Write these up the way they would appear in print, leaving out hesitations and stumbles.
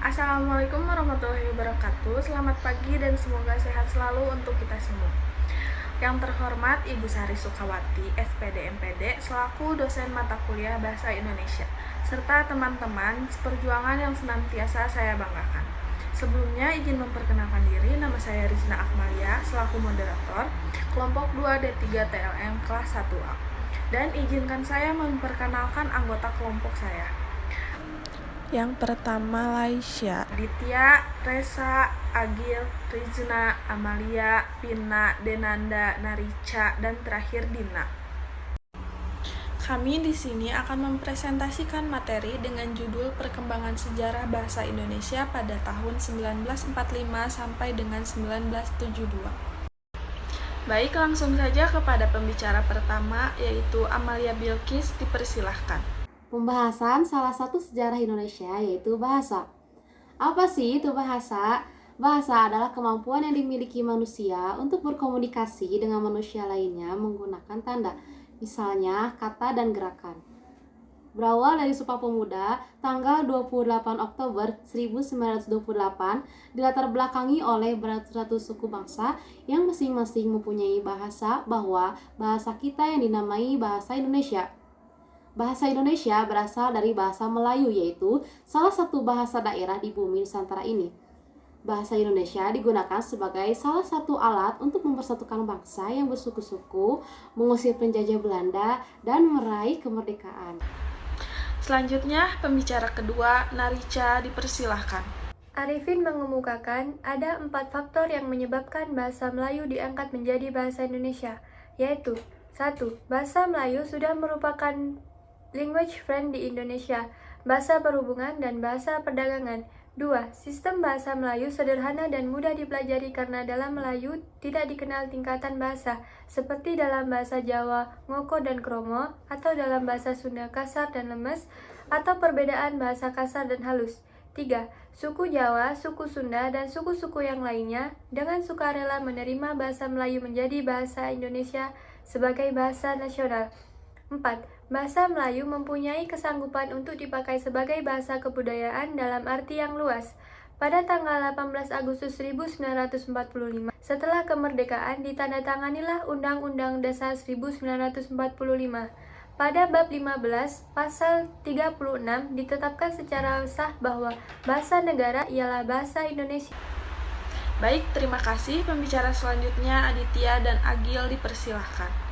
Assalamualaikum warahmatullahi wabarakatuh. Selamat pagi dan semoga sehat selalu untuk kita semua. Yang terhormat Ibu Sari Sukawati, SPD MPD, selaku dosen mata kuliah Bahasa Indonesia, serta teman-teman seperjuangan yang senantiasa saya banggakan. Sebelumnya izin memperkenalkan diri, nama saya Rizna Akmalia, selaku moderator kelompok 2D3 TLM kelas 1A. Dan izinkan saya memperkenalkan anggota kelompok saya. Yang pertama Laisya, Ditya, Resa, Agil, Rizna, Amalia, Pina, Denanda, Narica, dan terakhir Dina. Kami di sini akan mempresentasikan materi dengan judul Perkembangan Sejarah Bahasa Indonesia pada tahun 1945 sampai dengan 1972. Baik, langsung saja kepada pembicara pertama, yaitu Amalia Bilkis, dipersilahkan. Pembahasan salah satu sejarah Indonesia yaitu bahasa. Apa sih itu bahasa? Bahasa adalah kemampuan yang dimiliki manusia untuk berkomunikasi dengan manusia lainnya menggunakan tanda, misalnya kata dan gerakan. Berawal dari Sumpah Pemuda, tanggal 28 Oktober 1928, dilatar belakangi oleh beratus-ratus suku bangsa yang masing-masing mempunyai bahasa, bahwa bahasa kita yang dinamai bahasa Indonesia. Bahasa Indonesia berasal dari bahasa Melayu, yaitu salah satu bahasa daerah di bumi Nusantara ini. Bahasa Indonesia digunakan sebagai salah satu alat untuk mempersatukan bangsa yang bersuku-suku, mengusir penjajah Belanda, dan meraih kemerdekaan. Selanjutnya, pembicara kedua, Narica, dipersilahkan. Arifin mengemukakan ada 4 faktor yang menyebabkan bahasa Melayu diangkat menjadi bahasa Indonesia, yaitu 1. Bahasa Melayu sudah merupakan language friend di Indonesia, bahasa perhubungan dan bahasa perdagangan. 2. Sistem bahasa Melayu sederhana dan mudah dipelajari karena dalam Melayu tidak dikenal tingkatan bahasa, seperti dalam bahasa Jawa, ngoko dan kromo, atau dalam bahasa Sunda kasar dan lemes, atau perbedaan bahasa kasar dan halus. 3. Suku Jawa, suku Sunda, dan suku-suku yang lainnya dengan sukarela menerima bahasa Melayu menjadi bahasa Indonesia sebagai bahasa nasional. 4. Bahasa Melayu mempunyai kesanggupan untuk dipakai sebagai bahasa kebudayaan dalam arti yang luas. Pada tanggal 18 Agustus 1945, setelah kemerdekaan, ditandatanganilah Undang-Undang Dasar 1945. Pada bab 15, pasal 36 ditetapkan secara sah bahwa bahasa negara ialah bahasa Indonesia. Baik, terima kasih. Pembicara selanjutnya, Aditya dan Agil, dipersilahkan.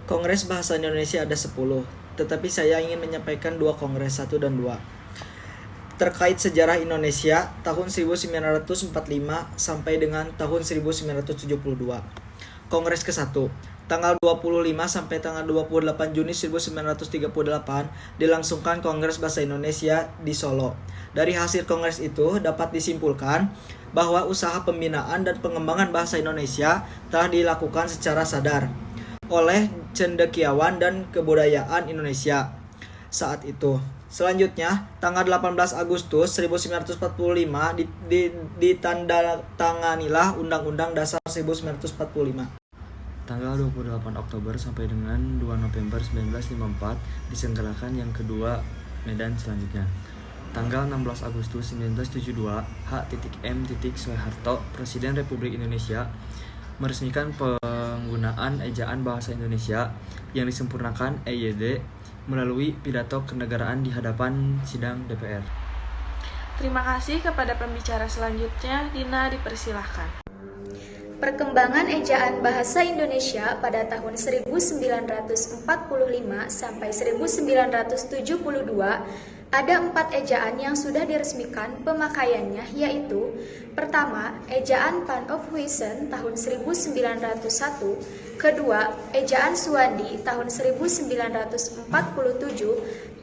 Kongres Bahasa Indonesia ada 10, tetapi saya ingin menyampaikan 2 kongres 1 dan 2. Terkait sejarah Indonesia tahun 1945 sampai dengan tahun 1972. Kongres ke-1, tanggal 25 sampai tanggal 28 Juni 1938 dilangsungkan Kongres Bahasa Indonesia di Solo. Dari hasil kongres itu dapat disimpulkan bahwa usaha pembinaan dan pengembangan bahasa Indonesia telah dilakukan secara sadar oleh cendekiawan dan kebudayaan Indonesia saat itu. Selanjutnya, tanggal 18 Agustus 1945 ditandatanganilah Undang-Undang Dasar 1945. Tanggal 28 Oktober sampai dengan 2 November 1954 diselenggarakan yang kedua Medan selanjutnya. Tanggal 16 Agustus 1972, H.M. Soeharto, Presiden Republik Indonesia, meresmikan penggunaan ejaan bahasa Indonesia yang disempurnakan EYD melalui pidato kenegaraan di hadapan sidang DPR. Terima kasih kepada pembicara selanjutnya, Dina, dipersilahkan. Perkembangan ejaan bahasa Indonesia pada tahun 1945 sampai 1972 ada 4 ejaan yang sudah diresmikan pemakaiannya, yaitu: pertama, ejaan Pan of Huysen tahun 1901, kedua, ejaan Suwandi tahun 1947,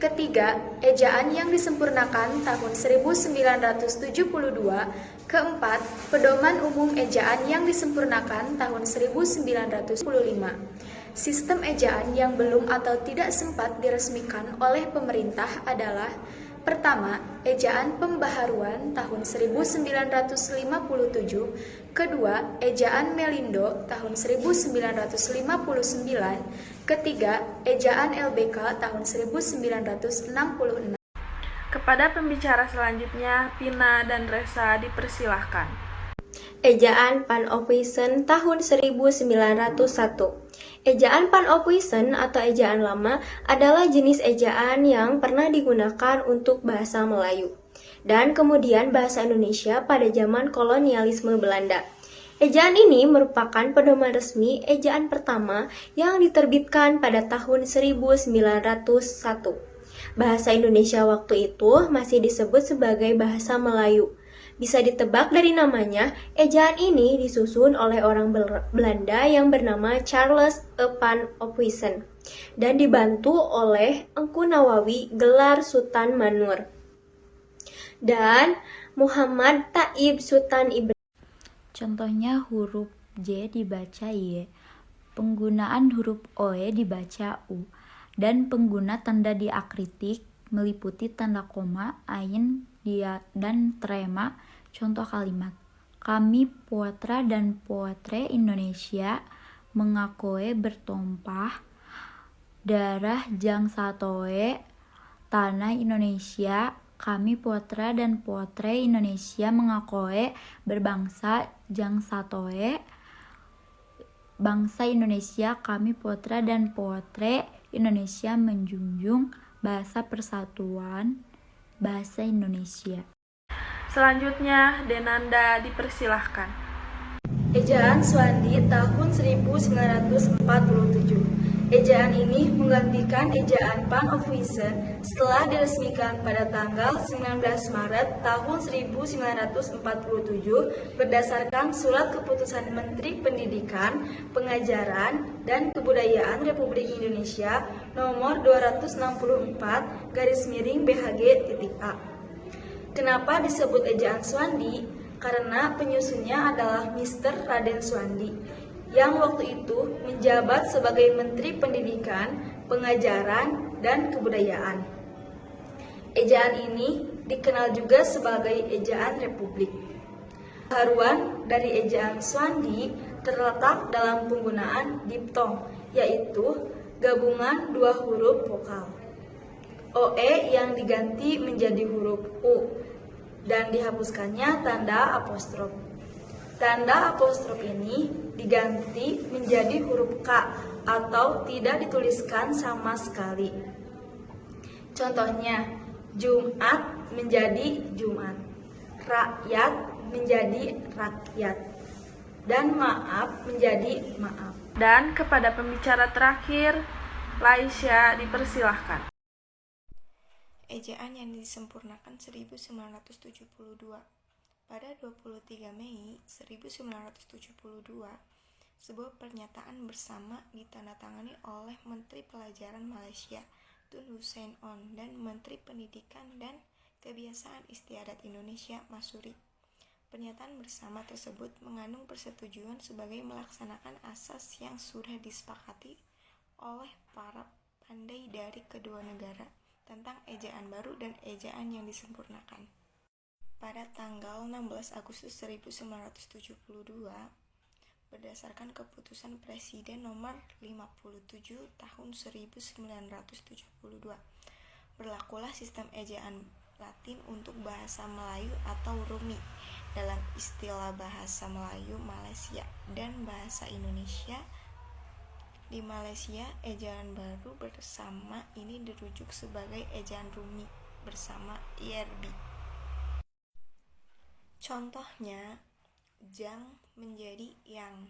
ketiga, ejaan yang disempurnakan tahun 1972, keempat, pedoman umum ejaan yang disempurnakan tahun 1995. Sistem ejaan yang belum atau tidak sempat diresmikan oleh pemerintah adalah: pertama, ejaan pembaharuan tahun 1957, kedua, ejaan Melindo tahun 1959, ketiga, ejaan LBK tahun 1966. Kepada pembicara selanjutnya, Pina dan Resa dipersilahkan. Ejaan Panoptischen tahun 1901. Ejaan Panoptischen atau ejaan lama adalah jenis ejaan yang pernah digunakan untuk bahasa Melayu dan kemudian bahasa Indonesia pada zaman kolonialisme Belanda. Ejaan ini merupakan pedoman resmi ejaan pertama yang diterbitkan pada tahun 1901. Bahasa Indonesia waktu itu masih disebut sebagai bahasa Melayu. Bisa ditebak dari namanya, ejaan ini disusun oleh orang Belanda yang bernama Charles Panoptischen dan dibantu oleh Engku Nawawi gelar Sultan Manur dan Muhammad Taib Sultan Ibrahim. Contohnya huruf J dibaca Y, penggunaan huruf OE dibaca U, dan pengguna tanda diakritik meliputi tanda koma, ain, dia, dan trema. Contoh kalimat, kami putra dan putri Indonesia mengakui bertumpah darah jang satoe tanah Indonesia. Kami putra dan putri Indonesia mengakui berbangsa jang satoe bangsa Indonesia. Kami putra dan putri Indonesia menjunjung bahasa persatuan bahasa Indonesia. Selanjutnya, Denanda dipersilahkan. Ejaan Swandi tahun 1947. Ejaan ini menggantikan ejaan Panoptischen setelah diresmikan pada tanggal 19 Maret tahun 1947 berdasarkan Surat Keputusan Menteri Pendidikan, Pengajaran, dan Kebudayaan Republik Indonesia nomor 264/BHG.A. Kenapa disebut ejaan Swandi? Karena penyusunnya adalah Mr. Raden Swandi, yang waktu itu menjabat sebagai Menteri Pendidikan, Pengajaran, dan Kebudayaan. Ejaan ini dikenal juga sebagai ejaan Republik. Haruan dari ejaan Swandi terletak dalam penggunaan diftong, yaitu gabungan dua huruf vokal. OE yang diganti menjadi huruf U dan dihapuskannya tanda apostrof. Tanda apostrof ini diganti menjadi huruf K atau tidak dituliskan sama sekali. Contohnya, Jumat menjadi Jumat, rakyat menjadi rakyat, dan maaf menjadi maaf. Dan kepada pembicara terakhir, Laisya dipersilahkan. Ejaan yang disempurnakan 1972. Pada 23 Mei 1972, sebuah pernyataan bersama ditandatangani oleh Menteri Pelajaran Malaysia Tun Hussein On dan Menteri Pendidikan dan Kebiasaan Istiadat Indonesia Masuri. Pernyataan bersama tersebut mengandung persetujuan sebagai melaksanakan asas yang sudah disepakati oleh para pandai dari kedua negara tentang ejaan baru dan ejaan yang disempurnakan. Pada tanggal 16 Agustus 1972, berdasarkan keputusan Presiden nomor 57 tahun 1972, berlakulah sistem ejaan Latin untuk bahasa Melayu atau Rumi dalam istilah bahasa Melayu Malaysia dan bahasa Indonesia. Di Malaysia, ejaan baru bersama ini dirujuk sebagai ejaan Rumi bersama IRB. Contohnya, jang menjadi yang,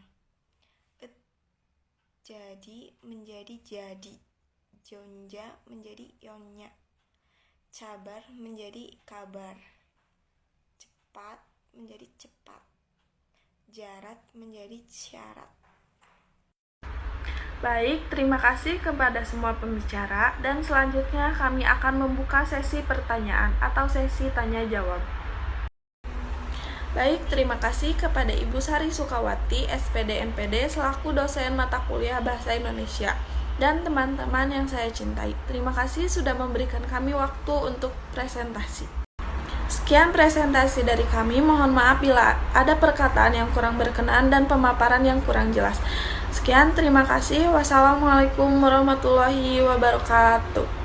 jadi menjadi jadi, jonja menjadi yonya, cabar menjadi kabar, cepat menjadi cepat, jarat menjadi syarat. Baik, terima kasih kepada semua pembicara dan selanjutnya kami akan membuka sesi pertanyaan atau sesi tanya jawab. Baik, terima kasih kepada Ibu Sari Sukawati, SPD MPD selaku dosen mata kuliah Bahasa Indonesia dan teman-teman yang saya cintai. Terima kasih sudah memberikan kami waktu untuk presentasi. Sekian presentasi dari kami, mohon maaf bila ada perkataan yang kurang berkenan dan pemaparan yang kurang jelas. Sekian, terima kasih. Wassalamualaikum warahmatullahi wabarakatuh.